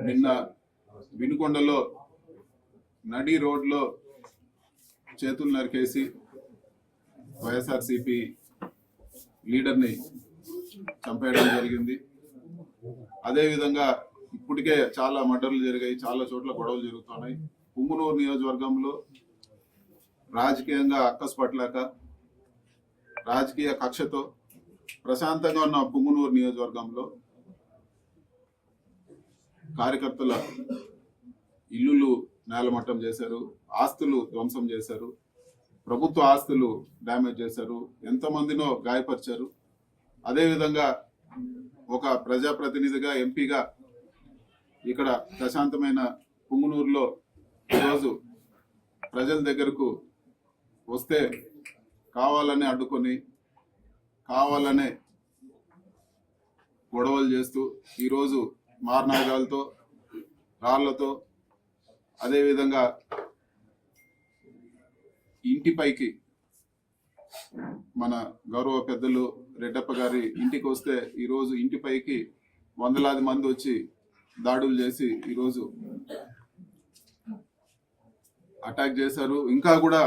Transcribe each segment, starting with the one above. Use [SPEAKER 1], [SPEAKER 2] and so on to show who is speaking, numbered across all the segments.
[SPEAKER 1] నిన్న వినుకొండలో నడి రోడ్లో చేతులు నరికేసి వైఎస్ఆర్సీపీ లీడర్ని చంపేయడం జరిగింది. అదేవిధంగా ఇప్పటికే చాలా మర్డర్లు జరిగాయి, చాలా చోట్ల గొడవలు జరుగుతున్నాయి. పుంగనూరు నియోజకవర్గంలో రాజకీయంగా అక్కసు పట్టలేక రాజకీయ కక్షతో ప్రశాంతంగా ఉన్న పుంగనూరు నియోజకవర్గంలో కార్యకర్తల ఇల్లులు నేలమట్టం చేశారు, ఆస్తులు ధ్వంసం చేశారు, ప్రభుత్వ ఆస్తులు డ్యామేజ్ చేశారు, ఎంతమందినో గాయపరిచారు. అదేవిధంగా ఒక ప్రజాప్రతినిధిగా ఎంపీగా ఇక్కడ ప్రశాంతమైన పుంగనూరులో ఈరోజు ప్రజల దగ్గరకు వస్తే కావాలనే అడ్డుకొని కావాలనే గొడవలు చేస్తూ ఈరోజు మారణాయుధాలతో రాళ్లతో అదేవిధంగా ఇంటిపైకి మన గౌరవ పెద్దలు రెడ్డప్ప గారి ఇంటికి వస్తే ఈరోజు ఇంటిపైకి వందలాది మంది వచ్చి దాడులు చేసి ఈరోజు అటాక్ చేశారు. ఇంకా కూడా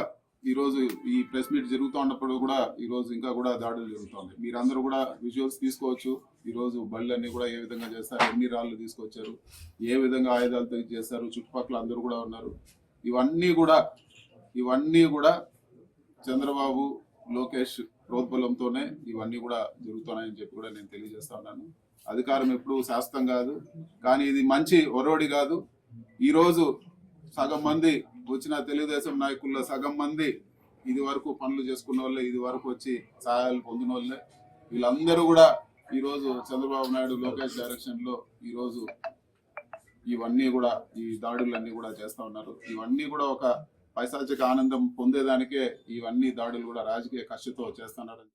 [SPEAKER 1] ఈరోజు ఈ ప్రెస్ మీట్ జరుగుతూ ఉన్నప్పుడు కూడా ఈరోజు ఇంకా కూడా దాడులు జరుగుతుంది. మీరందరూ కూడా విజువల్స్ తీసుకోవచ్చు. ఈరోజు బళ్ళన్నీ కూడా ఏ విధంగా చేస్తారు, ఎన్ని రాళ్ళు తీసుకొచ్చారు, ఏ విధంగా ఆయుధాలతో చేస్తారు, చుట్టుపక్కల అందరూ కూడా ఉన్నారు. ఇవన్నీ కూడా చంద్రబాబు లోకేష్ ప్రోద్బలంతోనే ఇవన్నీ కూడా జరుగుతున్నాయని చెప్పి కూడా నేను తెలియజేస్తా ఉన్నాను. అధికారం ఎప్పుడు శాశ్వతం కాదు, కానీ ఇది మంచి ఒరవడి కాదు. ఈరోజు సగం మంది వచ్చిన తెలుగుదేశం నాయకుల్లో సగం మంది ఇది వరకు పనులు చేసుకున్న వాళ్ళే, ఇది వరకు వచ్చి సహాయాలు పొందిన వాళ్ళే. వీళ్ళందరూ కూడా ఈరోజు చంద్రబాబు నాయుడు లోకేష్ డైరెక్షన్ లో ఈరోజు ఇవన్నీ కూడా ఈ దాడులన్నీ కూడా చేస్తా ఉన్నారు. ఇవన్నీ కూడా ఒక పైశాచిక ఆనందం పొందేదానికే ఇవన్నీ దాడులు కూడా రాజకీయ కక్షతో చేస్తున్నారు.